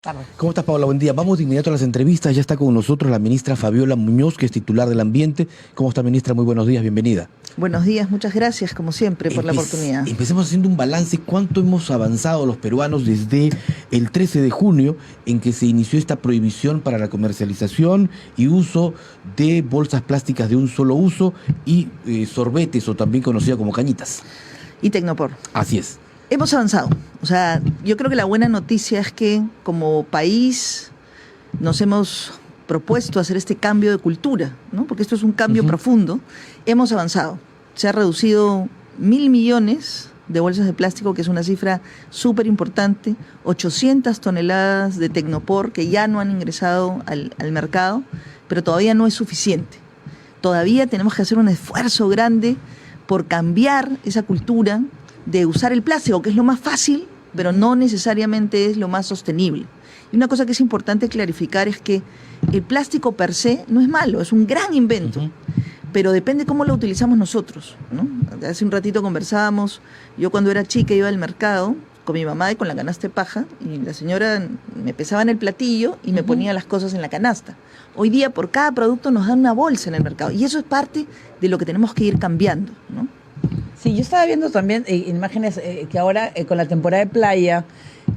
Tarde. ¿Cómo estás, Paola? Buen día. Vamos de inmediato a las entrevistas. Ya está con nosotros la ministra Fabiola Muñoz, que es titular del Ambiente. ¿Cómo está, ministra? Muy buenos días, bienvenida. Buenos días, muchas gracias, como siempre, por la oportunidad. Empecemos haciendo un balance. ¿Cuánto hemos avanzado los peruanos desde el 13 de junio, en que se inició esta prohibición para la comercialización y uso de bolsas plásticas de un solo uso y sorbetes, o también conocida como cañitas? Y Tecnopor. Así es. Hemos avanzado. O sea, yo creo que la buena noticia es que como país nos hemos propuesto hacer este cambio de cultura, ¿no? Porque esto es un cambio profundo. Hemos avanzado. Se ha reducido 1.000 millones de bolsas de plástico, que es una cifra súper importante, 800 toneladas de Tecnopor que ya no han ingresado al mercado, pero todavía no es suficiente. Todavía tenemos que hacer un esfuerzo grande por cambiar esa cultura de usar el plástico, que es lo más fácil, pero no necesariamente es lo más sostenible. Y una cosa que es importante clarificar es que el plástico per se no es malo, es un gran invento, pero depende cómo lo utilizamos nosotros, ¿no? Hace un ratito conversábamos, yo cuando era chica iba al mercado con mi mamá y con la canasta de paja, y la señora me pesaba en el platillo y me ponía las cosas en la canasta. Hoy día por cada producto nos dan una bolsa en el mercado, y eso es parte de lo que tenemos que ir cambiando, ¿no? Sí, yo estaba viendo también imágenes que ahora con la temporada de playa,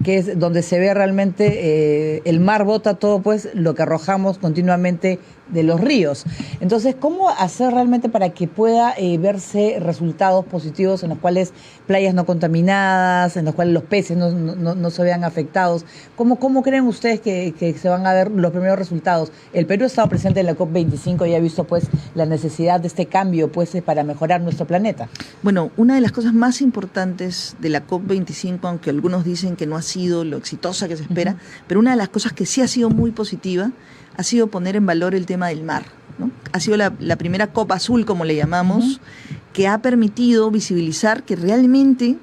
que es donde se ve realmente el mar bota todo, pues lo que arrojamos continuamente de los ríos. Entonces, ¿cómo hacer realmente para que pueda verse resultados positivos en los cuales playas no contaminadas, en los cuales los peces no se vean afectados? ¿Cómo creen ustedes que se van a ver los primeros resultados? El Perú ha estado presente en la COP25 y ha visto pues la necesidad de este cambio pues para mejorar nuestro planeta. Bueno, una de las cosas más importantes de la COP25, aunque algunos dicen que no ha sido lo exitosa que se espera, pero una de las cosas que sí ha sido muy positiva ha sido poner en valor el tema del mar, ¿no? Ha sido la primera COP azul, como le llamamos, que ha permitido visibilizar que realmente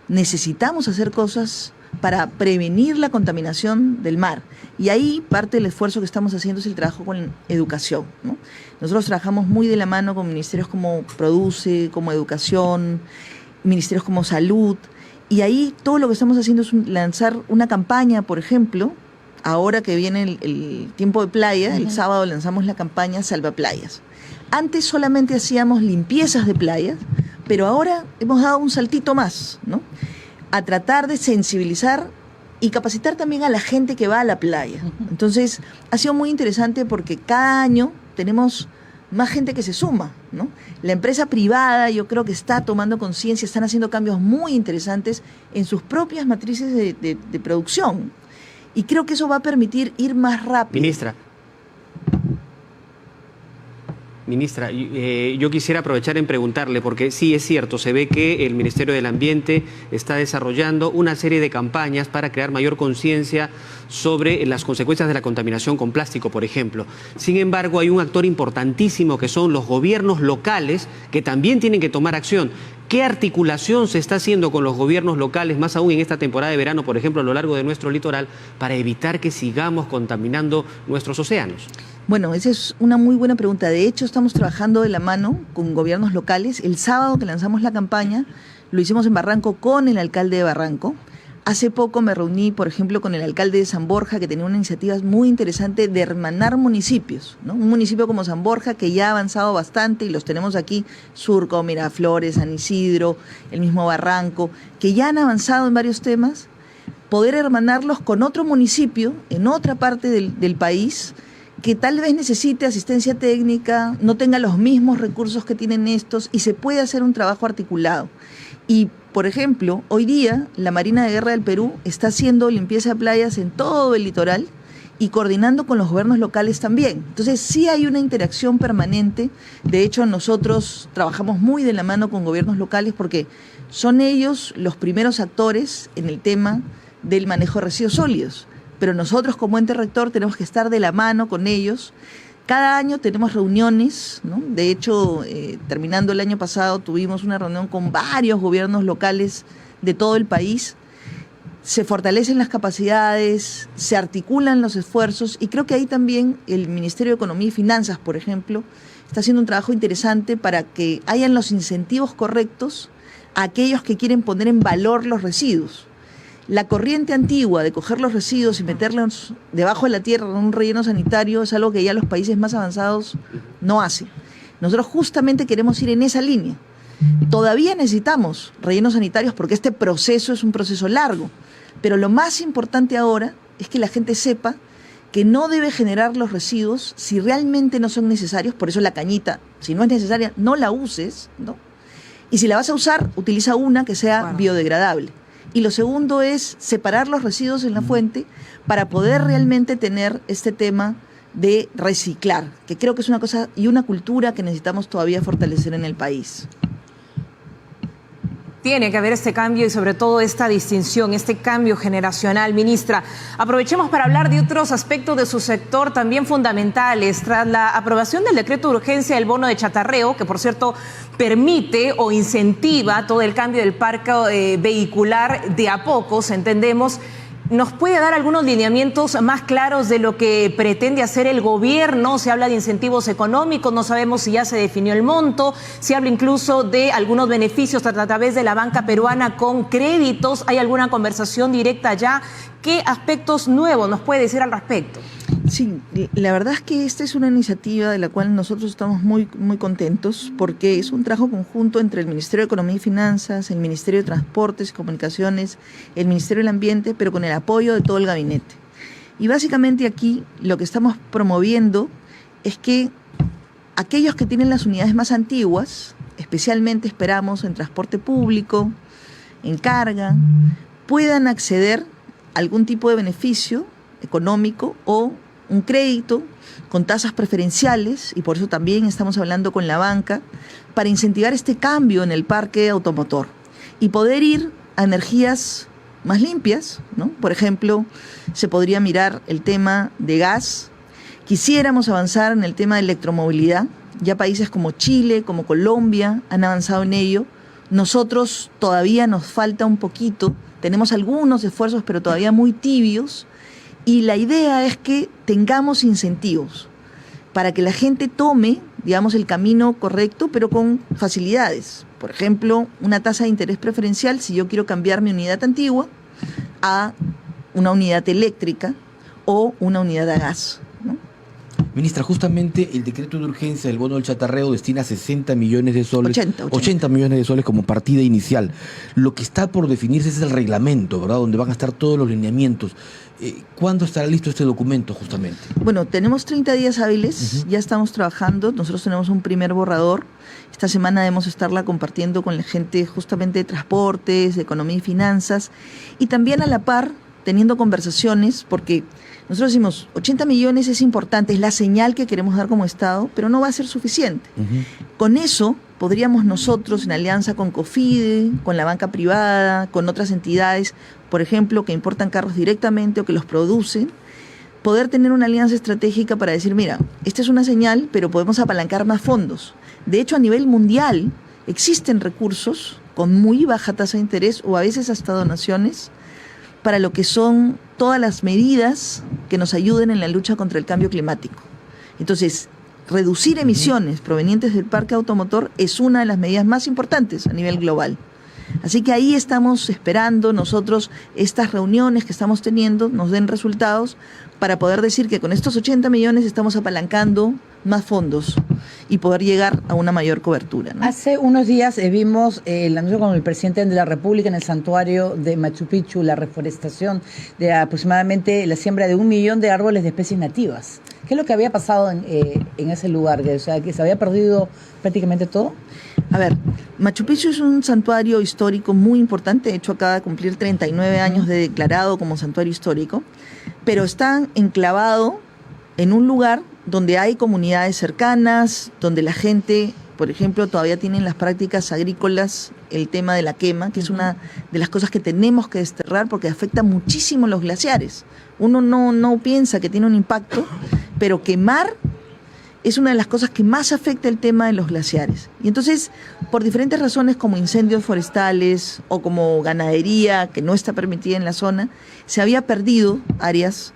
necesitamos hacer cosas para prevenir la contaminación del mar. Y ahí parte del esfuerzo que estamos haciendo es el trabajo con educación, ¿no? Nosotros trabajamos muy de la mano con ministerios como Produce, como Educación, ministerios como Salud, y ahí todo lo que estamos haciendo es lanzar una campaña, por ejemplo. Ahora que viene el tiempo de playa, el sábado lanzamos la campaña Salva Playas. Antes solamente hacíamos limpiezas de playas, pero ahora hemos dado un saltito más, ¿no? A tratar de sensibilizar y capacitar también a la gente que va a la playa. Entonces, ha sido muy interesante porque cada año tenemos más gente que se suma, ¿no? La empresa privada, yo creo que está tomando conciencia, están haciendo cambios muy interesantes en sus propias matrices de producción. Y creo que eso va a permitir ir más rápido. Ministra, yo quisiera aprovechar en preguntarle, porque sí es cierto, se ve que el Ministerio del Ambiente está desarrollando una serie de campañas para crear mayor conciencia sobre las consecuencias de la contaminación con plástico, por ejemplo. Sin embargo, hay un actor importantísimo que son los gobiernos locales, que también tienen que tomar acción. ¿Qué articulación se está haciendo con los gobiernos locales, más aún en esta temporada de verano, por ejemplo, a lo largo de nuestro litoral, para evitar que sigamos contaminando nuestros océanos? Bueno, esa es una muy buena pregunta. De hecho, estamos trabajando de la mano con gobiernos locales. El sábado que lanzamos la campaña, lo hicimos en Barranco con el alcalde de Barranco. Hace poco me reuní, por ejemplo, con el alcalde de San Borja, que tenía una iniciativa muy interesante de hermanar municipios, ¿no? Un municipio como San Borja, que ya ha avanzado bastante, y los tenemos aquí, Surco, Miraflores, San Isidro, el mismo Barranco, que ya han avanzado en varios temas. Poder hermanarlos con otro municipio en otra parte del país, que tal vez necesite asistencia técnica, no tenga los mismos recursos que tienen estos, y se puede hacer un trabajo articulado. Y, por ejemplo, hoy día la Marina de Guerra del Perú está haciendo limpieza de playas en todo el litoral y coordinando con los gobiernos locales también. Entonces sí hay una interacción permanente. De hecho, nosotros trabajamos muy de la mano con gobiernos locales porque son ellos los primeros actores en el tema del manejo de residuos sólidos. Pero nosotros como ente rector tenemos que estar de la mano con ellos. Cada año tenemos reuniones, ¿no? De hecho, terminando el año pasado tuvimos una reunión con varios gobiernos locales de todo el país. Se fortalecen las capacidades, se articulan los esfuerzos, y creo que ahí también el Ministerio de Economía y Finanzas, por ejemplo, está haciendo un trabajo interesante para que hayan los incentivos correctos a aquellos que quieren poner en valor los residuos. La corriente antigua de coger los residuos y meterlos debajo de la tierra en un relleno sanitario es algo que ya los países más avanzados no hacen. Nosotros justamente queremos ir en esa línea. Todavía necesitamos rellenos sanitarios porque este proceso es un proceso largo, pero lo más importante ahora es que la gente sepa que no debe generar los residuos si realmente no son necesarios. Por eso la cañita, si no es necesaria, no la uses, ¿no? Y si la vas a usar, utiliza una que sea biodegradable. Y lo segundo es separar los residuos en la fuente para poder realmente tener este tema de reciclar, que creo que es una cosa y una cultura que necesitamos todavía fortalecer en el país. Tiene que haber este cambio y sobre todo esta distinción, este cambio generacional. Ministra, aprovechemos para hablar de otros aspectos de su sector también fundamentales. Tras la aprobación del decreto de urgencia del bono de chatarreo, que por cierto permite o incentiva todo el cambio del parque vehicular de a pocos, entendemos, ¿nos puede dar algunos lineamientos más claros de lo que pretende hacer el gobierno? Se habla de incentivos económicos, no sabemos si ya se definió el monto, se habla incluso de algunos beneficios a través de la banca peruana con créditos. ¿Hay alguna conversación directa ya? ¿Qué aspectos nuevos nos puede decir al respecto? Sí, la verdad es que esta es una iniciativa de la cual nosotros estamos muy contentos porque es un trabajo conjunto entre el Ministerio de Economía y Finanzas, el Ministerio de Transportes y Comunicaciones, el Ministerio del Ambiente, pero con el apoyo de todo el gabinete. Y básicamente aquí lo que estamos promoviendo es que aquellos que tienen las unidades más antiguas, especialmente esperamos en transporte público, en carga, puedan acceder a algún tipo de beneficio económico o un crédito con tasas preferenciales, y por eso también estamos hablando con la banca, para incentivar este cambio en el parque automotor y poder ir a energías más limpias, ¿no? Por ejemplo, se podría mirar el tema de gas. Quisiéramos avanzar en el tema de electromovilidad. Ya países como Chile, como Colombia han avanzado en ello. Nosotros todavía nos falta un poquito, tenemos algunos esfuerzos, pero todavía muy tibios. Y la idea es que tengamos incentivos para que la gente tome, digamos, el camino correcto, pero con facilidades. Por ejemplo, una tasa de interés preferencial si yo quiero cambiar mi unidad antigua a una unidad eléctrica o una unidad a gas, ¿no? Ministra, justamente el decreto de urgencia del bono del chatarreo destina 60 millones de soles, 80 millones de soles como partida inicial. Lo que está por definirse es el reglamento, ¿verdad?, donde van a estar todos los lineamientos. ¿Cuándo estará listo este documento justamente? Bueno, tenemos 30 días hábiles, ya estamos trabajando, nosotros tenemos un primer borrador. Esta semana debemos estarla compartiendo con la gente justamente de transportes, de economía y finanzas, y también a la par teniendo conversaciones, porque nosotros decimos 80 millones es importante, es la señal que queremos dar como Estado, pero no va a ser suficiente. Con eso podríamos nosotros, en alianza con COFIDE, con la banca privada, con otras entidades, por ejemplo, que importan carros directamente o que los producen, poder tener una alianza estratégica para decir, mira, esta es una señal, pero podemos apalancar más fondos. De hecho, a nivel mundial existen recursos con muy baja tasa de interés o a veces hasta donaciones para lo que son todas las medidas que nos ayuden en la lucha contra el cambio climático. Entonces, reducir emisiones provenientes del parque automotor es una de las medidas más importantes a nivel global. Así que ahí estamos esperando nosotros estas reuniones que estamos teniendo nos den resultados para poder decir que con estos 80 millones estamos apalancando más fondos y poder llegar a una mayor cobertura, ¿no? Hace unos días vimos el anuncio con el presidente de la República en el santuario de Machu Picchu, la reforestación de aproximadamente la siembra de 1 millón de árboles de especies nativas. ¿Qué es lo que había pasado en ese lugar? O sea, que se había perdido prácticamente todo. A ver, Machu Picchu es un santuario histórico muy importante, de hecho acaba de cumplir 39 años de declarado como santuario histórico, pero está enclavado en un lugar donde hay comunidades cercanas, donde la gente, por ejemplo, todavía tienen las prácticas agrícolas, el tema de la quema, que es una de las cosas que tenemos que desterrar porque afecta muchísimo los glaciares. Uno no piensa que tiene un impacto, pero quemar es una de las cosas que más afecta el tema de los glaciares. Y entonces, por diferentes razones como incendios forestales o como ganadería que no está permitida en la zona, se había perdido áreas,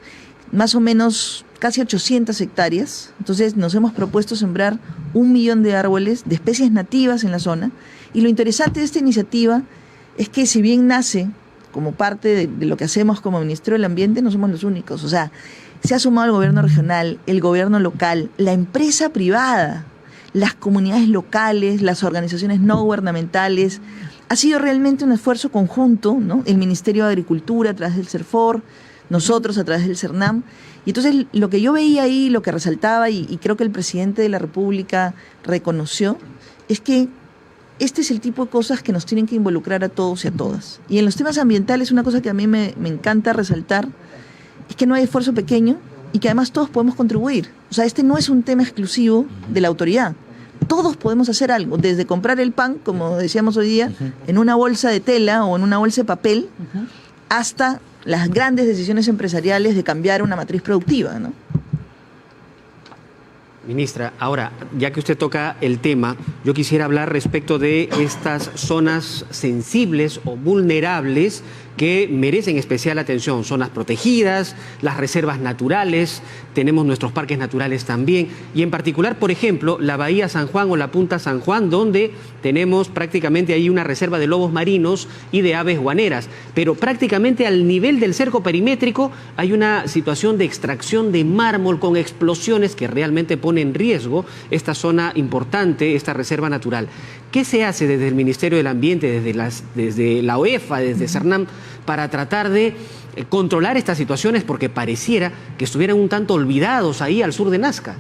más o menos casi 800 hectáreas. Entonces nos hemos propuesto sembrar 1 millón de árboles de especies nativas en la zona. Y lo interesante de esta iniciativa es que si bien nace como parte de lo que hacemos como Ministerio del Ambiente, no somos los únicos. O sea, se ha sumado el gobierno regional, el gobierno local, la empresa privada, las comunidades locales, las organizaciones no gubernamentales. Ha sido realmente un esfuerzo conjunto, ¿no? El Ministerio de Agricultura a través del CERFOR, nosotros a través del CERNAM. Y entonces lo que yo veía ahí, lo que resaltaba, y creo que el presidente de la República reconoció, es que este es el tipo de cosas que nos tienen que involucrar a todos y a todas. Y en los temas ambientales, una cosa que a mí me encanta resaltar es que no hay esfuerzo pequeño y que además todos podemos contribuir. O sea, este no es un tema exclusivo de la autoridad. Todos podemos hacer algo, desde comprar el pan, como decíamos hoy día, en una bolsa de tela o en una bolsa de papel, hasta las grandes decisiones empresariales de cambiar una matriz productiva, ¿no? Ministra, ahora, ya que usted toca el tema, yo quisiera hablar respecto de estas zonas sensibles o vulnerables que merecen especial atención. Zonas protegidas, las reservas naturales, tenemos nuestros parques naturales también, y en particular, por ejemplo, la Bahía San Juan o la Punta San Juan, donde tenemos prácticamente ahí una reserva de lobos marinos y de aves guaneras, pero prácticamente al nivel del cerco perimétrico hay una situación de extracción de mármol con explosiones que realmente pone en riesgo esta zona importante, esta reserva natural. ¿Qué se hace desde el Ministerio del Ambiente, desde la OEFA, desde CERNAM, para tratar de controlar estas situaciones? Porque pareciera que estuvieran un tanto olvidados ahí al sur de Nazca.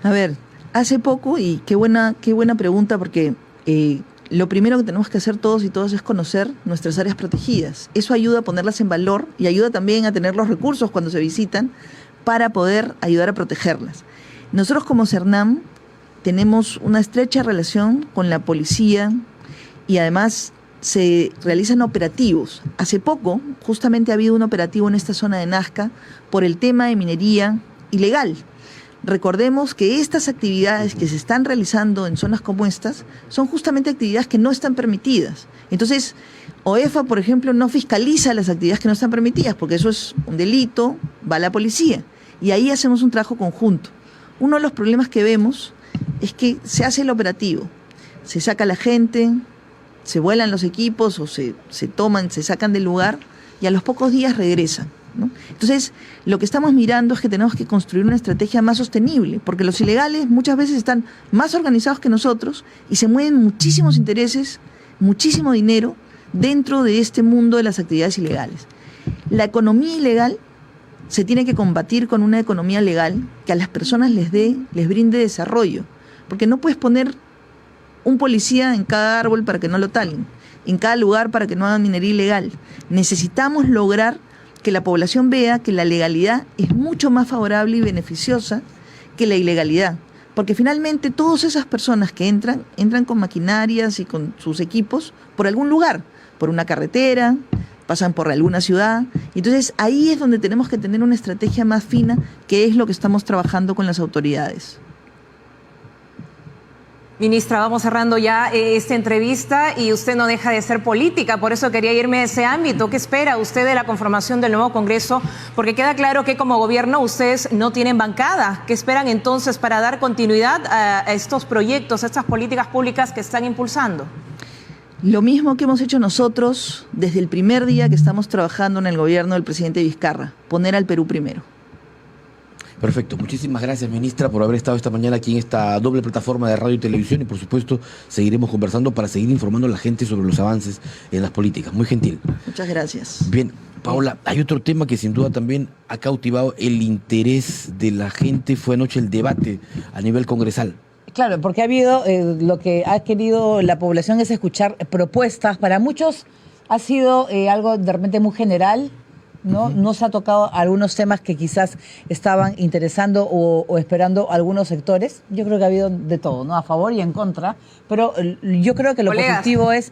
A ver, hace poco, y qué buena pregunta, porque lo primero que tenemos que hacer todos y todas es conocer nuestras áreas protegidas. Eso ayuda a ponerlas en valor y ayuda también a tener los recursos cuando se visitan para poder ayudar a protegerlas. Nosotros como CERNAM tenemos una estrecha relación con la policía y además se realizan operativos. Hace poco justamente ha habido un operativo en esta zona de Nazca por el tema de minería ilegal. Recordemos que estas actividades que se están realizando en zonas como estas son justamente actividades que no están permitidas. Entonces, OEFA, por ejemplo, no fiscaliza las actividades que no están permitidas porque eso es un delito, va a la policía. Y ahí hacemos un trabajo conjunto. Uno de los problemas que vemos es que se hace el operativo, se saca a la gente, se vuelan los equipos o se sacan del lugar y a los pocos días regresan, ¿no? Entonces, lo que estamos mirando es que tenemos que construir una estrategia más sostenible, porque los ilegales muchas veces están más organizados que nosotros y se mueven muchísimos intereses, muchísimo dinero dentro de este mundo de las actividades ilegales. La economía ilegal se tiene que combatir con una economía legal que a las personas les brinde desarrollo, porque no puedes poner un policía en cada árbol para que no lo talen, en cada lugar para que no hagan minería ilegal. Necesitamos lograr que la población vea que la legalidad es mucho más favorable y beneficiosa que la ilegalidad, porque finalmente todas esas personas que entran con maquinarias y con sus equipos por algún lugar, por una carretera, pasan por alguna ciudad. Entonces ahí es donde tenemos que tener una estrategia más fina, que es lo que estamos trabajando con las autoridades. Ministra, vamos cerrando ya esta entrevista y usted no deja de ser política, por eso quería irme a ese ámbito. ¿Qué espera usted de la conformación del nuevo Congreso? Porque queda claro que como gobierno ustedes no tienen bancada. ¿Qué esperan entonces para dar continuidad a estos proyectos, a estas políticas públicas que están impulsando? Lo mismo que hemos hecho nosotros desde el primer día que estamos trabajando en el gobierno del presidente Vizcarra, poner al Perú primero. Perfecto. Muchísimas gracias, ministra, por haber estado esta mañana aquí en esta doble plataforma de radio y televisión, y por supuesto seguiremos conversando para seguir informando a la gente sobre los avances en las políticas. Muy gentil. Muchas gracias. Bien, Paola, hay otro tema que sin duda también ha cautivado el interés de la gente. Fue anoche el debate a nivel congresal. Claro, porque ha habido, lo que ha querido la población es escuchar propuestas. Para muchos ha sido algo de repente muy general, ¿no? No se ha tocado algunos temas que quizás estaban interesando o esperando algunos sectores. Yo creo que ha habido de todo, ¿no? A favor y en contra. Pero yo creo que lo positivo es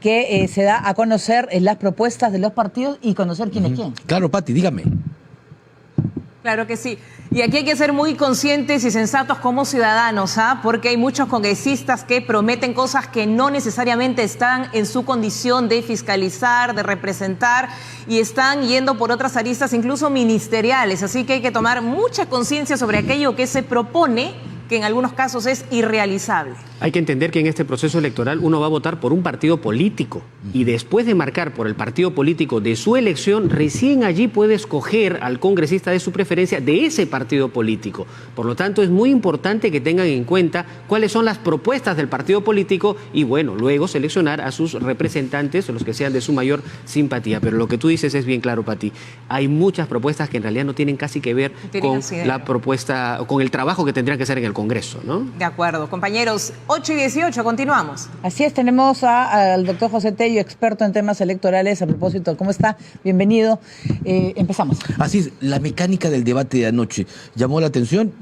que se da a conocer las propuestas de los partidos y conocer quién es quién. Claro, Pati, dígame. Claro que sí. Y aquí hay que ser muy conscientes y sensatos como ciudadanos, ¿ah? Porque hay muchos congresistas que prometen cosas que no necesariamente están en su condición de fiscalizar, de representar, y están yendo por otras aristas, incluso ministeriales. Así que hay que tomar mucha conciencia sobre aquello que se propone que en algunos casos es irrealizable. Hay que entender que en este proceso electoral uno va a votar por un partido político y después de marcar por el partido político de su elección, recién allí puede escoger al congresista de su preferencia de ese partido político. Por lo tanto, es muy importante que tengan en cuenta cuáles son las propuestas del partido político y, bueno, luego seleccionar a sus representantes, los que sean de su mayor simpatía. Pero lo que tú dices es bien claro, Pati. Hay muchas propuestas que en realidad no tienen casi que ver con la propuesta, con el trabajo que tendrían que hacer en el Congreso, ¿no? De acuerdo, compañeros. 8:18, continuamos. Así es, tenemos al doctor José Tello, experto en temas electorales. A propósito, ¿cómo está? Bienvenido. Empezamos. Así es, la mecánica del debate de anoche llamó la atención.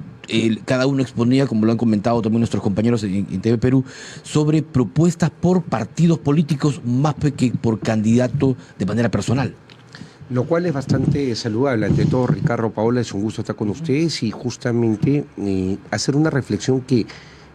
Cada uno exponía, como lo han comentado también nuestros compañeros en TV Perú, sobre propuestas por partidos políticos más que por candidato de manera personal. Lo cual es bastante saludable. Ante todo, Ricardo, Paola, es un gusto estar con ustedes y justamente hacer una reflexión que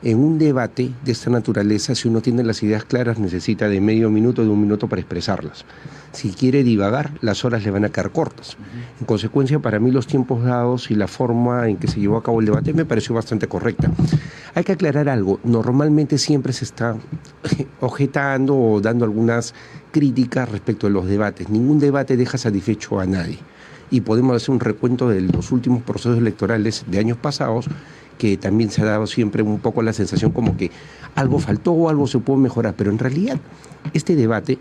en un debate de esta naturaleza, si uno tiene las ideas claras, necesita de medio minuto, de un minuto para expresarlas. Si quiere divagar, las horas le van a quedar cortas. En consecuencia, para mí los tiempos dados y la forma en que se llevó a cabo el debate me pareció bastante correcta. Hay que aclarar algo, normalmente siempre se está objetando o dando algunas críticas respecto a los debates. Ningún debate deja satisfecho a nadie. Y podemos hacer un recuento de los últimos procesos electorales de años pasados, que también se ha dado siempre un poco la sensación como que algo faltó o algo se pudo mejorar. Pero en realidad, este debate,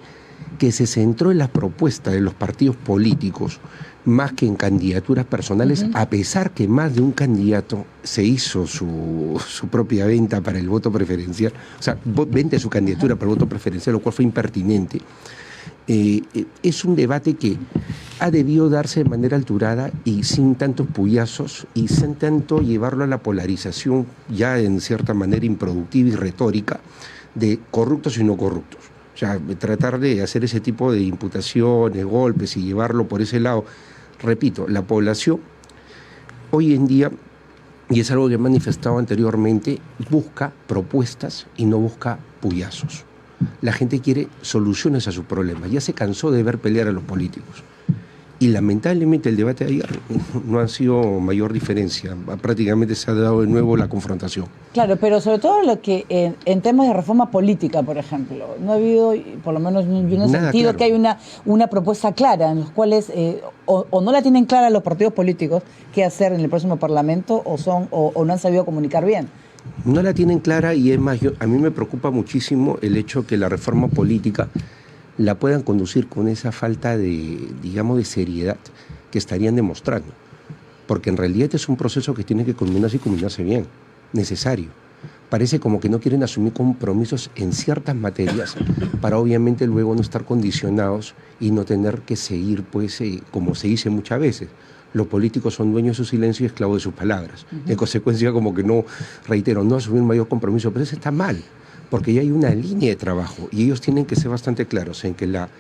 que se centró en las propuestas de los partidos políticos, más que en candidaturas personales, a pesar que más de un candidato se hizo su propia venta para el voto preferencial, o sea, vende su candidatura para el voto preferencial, lo cual fue impertinente. Es un debate que ha debido darse de manera alturada y sin tantos puyazos y sin tanto llevarlo a la polarización ya en cierta manera improductiva y retórica de corruptos y no corruptos. O sea, tratar de hacer ese tipo de imputaciones, golpes y llevarlo por ese lado. Repito, la población hoy en día, y es algo que he manifestado anteriormente, busca propuestas y no busca puyazos. La gente quiere soluciones a sus problemas, ya se cansó de ver pelear a los políticos. Y lamentablemente el debate de ayer no ha sido mayor diferencia, prácticamente se ha dado de nuevo la confrontación. Claro, pero sobre todo lo que en temas de reforma política, por ejemplo, no ha habido, por lo menos yo no he sentido claro. que hay una propuesta clara en los cuales o no la tienen clara los partidos políticos qué hacer en el próximo Parlamento o no han sabido comunicar bien. No la tienen clara y es más, a mí me preocupa muchísimo el hecho que la reforma política la puedan conducir con esa falta de, digamos, de seriedad que estarían demostrando. Porque en realidad es un proceso que tiene que culminarse y culminarse bien, necesario. Parece como que no quieren asumir compromisos en ciertas materias para obviamente luego no estar condicionados y no tener que seguir, pues, como se dice muchas veces. Los políticos son dueños de su silencio y esclavos de sus palabras. En consecuencia, como que no, reitero, no asumir mayor compromiso, pero eso está mal, porque ya hay una línea de trabajo y ellos tienen que ser bastante claros en que la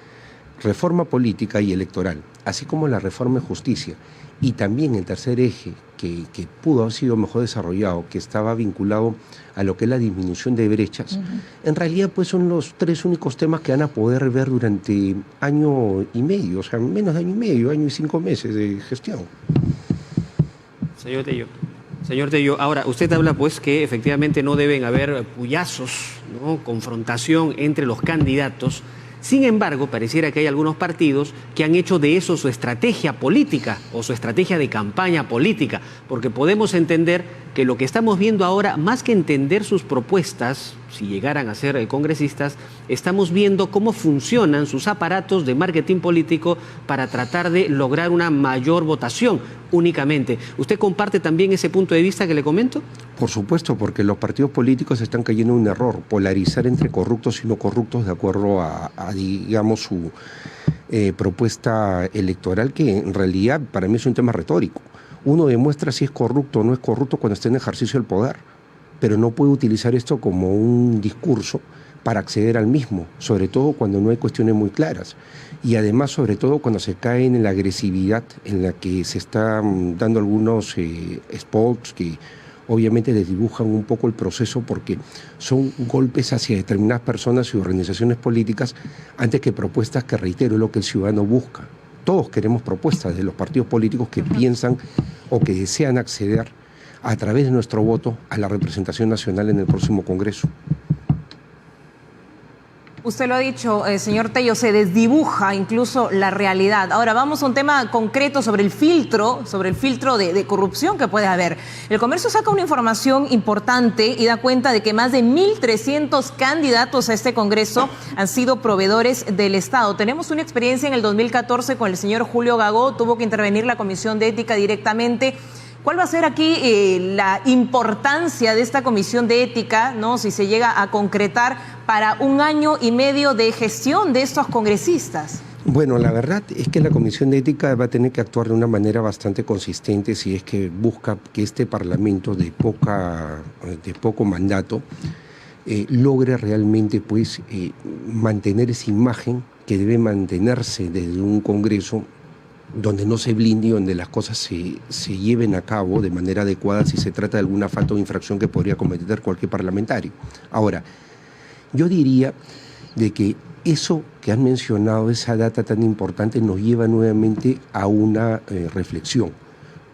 reforma política y electoral, así como la reforma de justicia y también el tercer eje que pudo haber sido mejor desarrollado, que estaba vinculado a lo que es la disminución de brechas, en realidad pues son los tres únicos temas que van a poder ver durante año y medio, o sea, menos de año y medio, año y 5 meses de gestión. Señor Tello, ahora, usted habla pues que efectivamente no deben haber puyazos, ¿no?, confrontación entre los candidatos. Sin embargo, pareciera que hay algunos partidos que han hecho de eso su estrategia política o su estrategia de campaña política, porque podemos entender que lo que estamos viendo ahora, más que entender sus propuestas, si llegaran a ser congresistas, estamos viendo cómo funcionan sus aparatos de marketing político para tratar de lograr una mayor votación únicamente. ¿Usted comparte también ese punto de vista que le comento? Por supuesto, porque los partidos políticos están cayendo en un error, polarizar entre corruptos y no corruptos de acuerdo a digamos, su propuesta electoral, que en realidad para mí es un tema retórico. Uno demuestra si es corrupto o no es corrupto cuando está en ejercicio del poder, pero no puede utilizar esto como un discurso para acceder al mismo, sobre todo cuando no hay cuestiones muy claras. Y además, sobre todo, cuando se caen en la agresividad en la que se están dando algunos spots que obviamente desdibujan un poco el proceso porque son golpes hacia determinadas personas y organizaciones políticas antes que propuestas que, reitero, es lo que el ciudadano busca. Todos queremos propuestas de los partidos políticos que piensan o que desean acceder a través de nuestro voto a la representación nacional en el próximo Congreso. Usted lo ha dicho, señor Tello, se desdibuja incluso la realidad. Ahora vamos a un tema concreto sobre el filtro de corrupción que puede haber. El Comercio saca una información importante y da cuenta de que más de 1.300 candidatos a este Congreso han sido proveedores del Estado. Tenemos una experiencia en el 2014 con el señor Julio Gagó, tuvo que intervenir la Comisión de Ética directamente. ¿Cuál va a ser aquí la importancia de esta comisión de ética, ¿no?, si se llega a concretar para 1 año y medio de gestión de estos congresistas? Bueno, la verdad es que la Comisión de Ética va a tener que actuar de una manera bastante consistente si es que busca que este Parlamento de poco mandato logre realmente pues mantener esa imagen que debe mantenerse desde un Congreso donde no se blinde y donde las cosas se lleven a cabo de manera adecuada si se trata de alguna falta o infracción que podría cometer cualquier parlamentario. Ahora, yo diría de que eso que han mencionado, esa data tan importante, nos lleva nuevamente a una reflexión.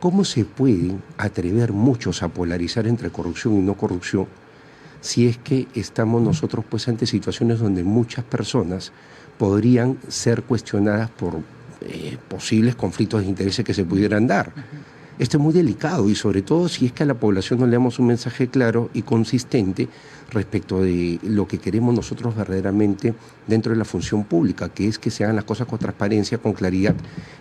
¿Cómo se pueden atrever muchos a polarizar entre corrupción y no corrupción si es que estamos nosotros pues ante situaciones donde muchas personas podrían ser cuestionadas por posibles conflictos de intereses que se pudieran dar? Esto es muy delicado y sobre todo si es que a la población no le damos un mensaje claro y consistente respecto de lo que queremos nosotros verdaderamente dentro de la función pública, que es que se hagan las cosas con transparencia, con claridad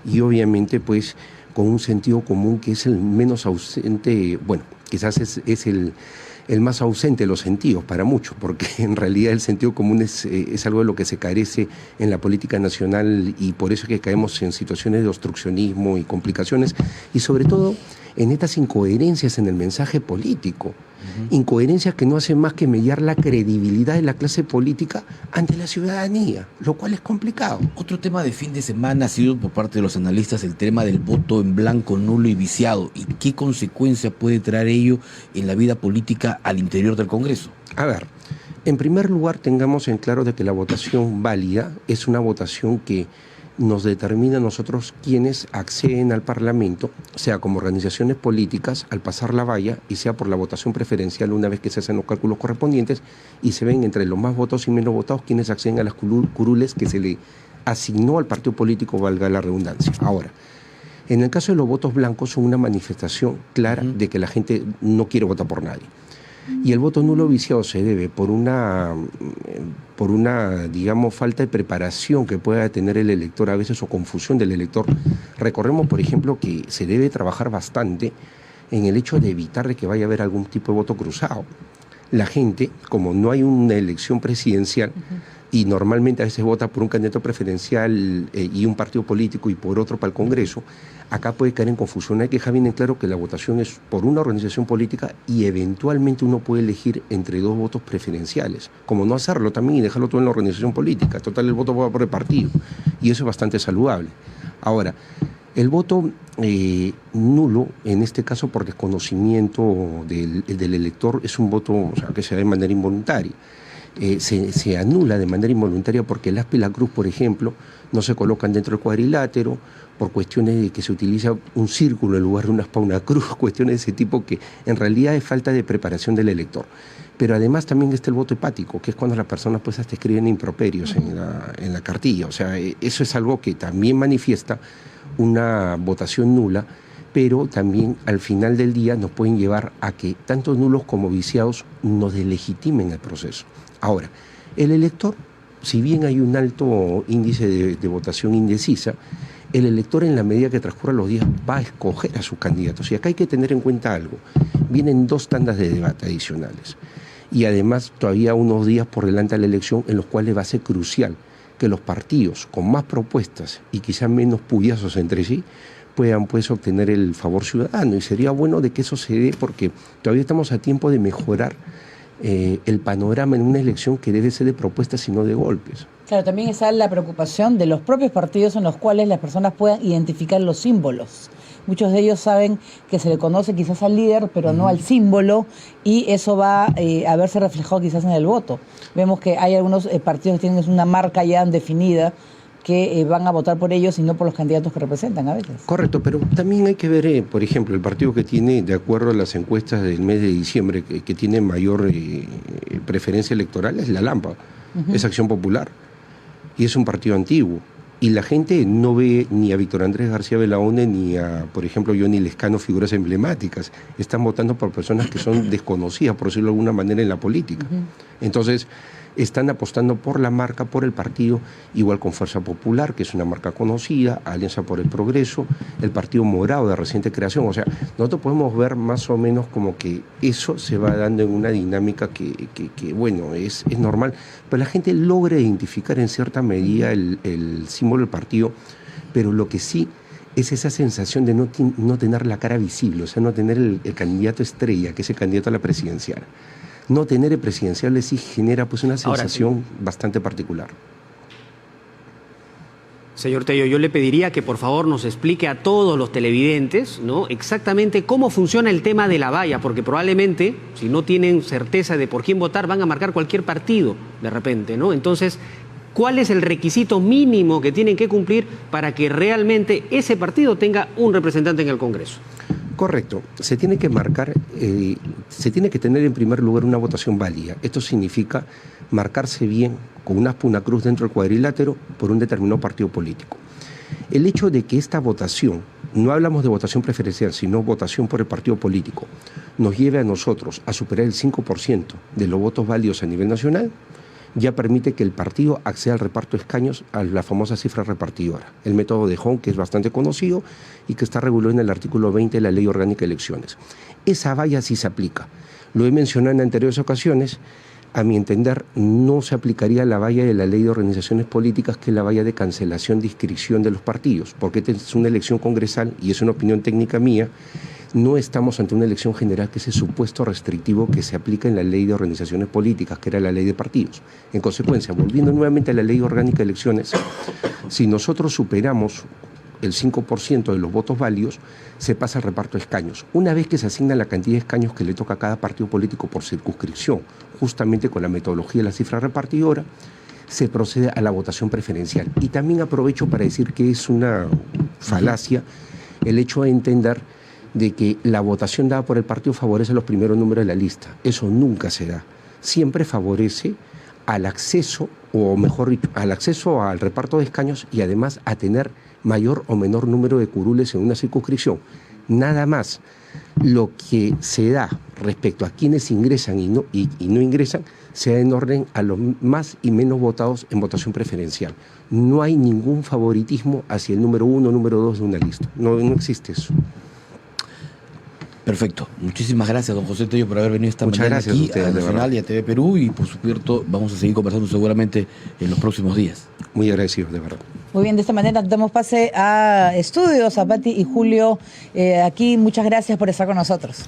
y obviamente pues con un sentido común que es el menos ausente, bueno, quizás es el más ausente de los sentidos para muchos, porque en realidad el sentido común es algo de lo que se carece en la política nacional y por eso es que caemos en situaciones de obstruccionismo y complicaciones y sobre todo en estas incoherencias en el mensaje político, incoherencias que no hacen más que mellar la credibilidad de la clase política ante la ciudadanía, lo cual es complicado. Otro tema de fin de semana ha sido por parte de los analistas el tema del voto en blanco, nulo y viciado. ¿Y qué consecuencia puede traer ello en la vida política al interior del Congreso? A ver, en primer lugar tengamos en claro de que la votación válida es una votación que nos determina a nosotros quienes acceden al Parlamento, sea como organizaciones políticas al pasar la valla y sea por la votación preferencial una vez que se hacen los cálculos correspondientes y se ven entre los más votados y menos votados quienes acceden a las curules que se le asignó al partido político, valga la redundancia. Ahora, en el caso de los votos blancos son una manifestación clara de que la gente no quiere votar por nadie. Y el voto nulo viciado se debe por una, digamos, falta de preparación que pueda tener el elector a veces o confusión del elector. Recordemos, por ejemplo, que se debe trabajar bastante en el hecho de evitar de que vaya a haber algún tipo de voto cruzado. La gente, como no hay una elección presidencial, y normalmente a veces vota por un candidato preferencial y un partido político y por otro para el Congreso, acá puede caer en confusión. Hay que dejar bien en claro que la votación es por una organización política y eventualmente uno puede elegir entre 2 votos preferenciales, como no hacerlo también y dejarlo todo en la organización política. Total, el voto va por el partido y eso es bastante saludable. Ahora, el voto nulo, en este caso por desconocimiento del elector, es un voto, o sea, que se da de manera involuntaria. Se anula de manera involuntaria porque el aspe y la cruz, por ejemplo, no se colocan dentro del cuadrilátero por cuestiones de que se utiliza un círculo en lugar de una aspa, una cruz, cuestiones de ese tipo que en realidad es falta de preparación del elector. Pero además también está el voto hepático, que es cuando las personas pues hasta escriben improperios en la cartilla. O sea, eso es algo que también manifiesta una votación nula, pero también al final del día nos pueden llevar a que tanto nulos como viciados nos delegitimen el proceso. Ahora, el elector, si bien hay un alto índice de votación indecisa, el elector en la medida que transcurran los días va a escoger a sus candidatos. Y acá hay que tener en cuenta algo. Vienen 2 tandas de debate adicionales. Y además todavía unos días por delante de la elección en los cuales va a ser crucial que los partidos con más propuestas y quizás menos puyazos entre sí puedan pues obtener el favor ciudadano. Y sería bueno de que eso se dé porque todavía estamos a tiempo de mejorar el panorama en una elección que debe ser de propuestas y no de golpes. Claro, también está la preocupación de los propios partidos en los cuales las personas puedan identificar los símbolos. Muchos de ellos saben que se le conoce quizás al líder, pero no al símbolo, y eso va a verse reflejado quizás en el voto. Vemos que hay algunos partidos que tienen una marca ya definida, que van a votar por ellos y no por los candidatos que representan a veces. Correcto, pero también hay que ver, por ejemplo, el partido que tiene, de acuerdo a las encuestas del mes de diciembre, que tiene mayor preferencia electoral es la Lampa, es Acción Popular, y es un partido antiguo. Y la gente no ve ni a Víctor Andrés García Belaúnde ni a, por ejemplo, Johnny Lescano, figuras emblemáticas. Están votando por personas que son desconocidas, por decirlo de alguna manera, en la política. Entonces, están apostando por la marca, por el partido, igual con Fuerza Popular, que es una marca conocida, Alianza por el Progreso, el Partido Morado de reciente creación. O sea, nosotros podemos ver más o menos como que eso se va dando en una dinámica que bueno, es normal, pero la gente logra identificar en cierta medida el símbolo del partido, pero lo que sí es esa sensación de no tener la cara visible, o sea, no tener el candidato estrella, que es el candidato a la presidencial. No tener el presidencial sí genera pues una sensación bastante particular. Señor Tello, yo le pediría que por favor nos explique a todos los televidentes, ¿no?, exactamente cómo funciona el tema de la valla, porque probablemente, si no tienen certeza de por quién votar, van a marcar cualquier partido de repente, ¿no? Entonces, ¿cuál es el requisito mínimo que tienen que cumplir para que realmente ese partido tenga un representante en el Congreso? Correcto. Se tiene que marcar, se tiene que tener en primer lugar una votación válida. Esto significa marcarse bien con una cruz dentro del cuadrilátero por un determinado partido político. El hecho de que esta votación, no hablamos de votación preferencial, sino votación por el partido político, nos lleve a nosotros a superar el 5% de los votos válidos a nivel nacional, ya permite que el partido acceda al reparto de escaños a la famosa cifra repartidora, el método de Hong, que es bastante conocido y que está regulado en el artículo 20 de la Ley Orgánica de Elecciones. Esa valla sí se aplica. Lo he mencionado en anteriores ocasiones. A mi entender, no se aplicaría la valla de la Ley de Organizaciones Políticas, que es la valla de cancelación de inscripción de los partidos, porque esta es una elección congresal y es una opinión técnica mía. No estamos ante una elección general, que es el supuesto restrictivo que se aplica en la Ley de Organizaciones Políticas, que era la Ley de Partidos. En consecuencia, volviendo nuevamente a la Ley Orgánica de Elecciones, si nosotros superamos el 5% de los votos válidos, se pasa al reparto de escaños. Una vez que se asigna la cantidad de escaños que le toca a cada partido político por circunscripción, justamente con la metodología de la cifra repartidora, se procede a la votación preferencial. Y también aprovecho para decir que es una falacia el hecho de entender de que la votación dada por el partido favorece los primeros números de la lista. Eso nunca se da. Siempre favorece al acceso, o mejor dicho, al acceso al reparto de escaños y además a tener mayor o menor número de curules en una circunscripción. Nada más. Lo que se da respecto a quienes ingresan y no ingresan se da en orden a los más y menos votados en votación preferencial. No hay ningún favoritismo hacia el número 1 o número 2 de una lista. No existe eso. Perfecto. Muchísimas gracias, don José Tello, por haber venido esta mañana aquí a Nacional y a TV Perú, y por supuesto vamos a seguir conversando seguramente en los próximos días. Muy agradecidos, de verdad. Muy bien, de esta manera damos pase a estudios, a Pati y Julio aquí. Muchas gracias por estar con nosotros.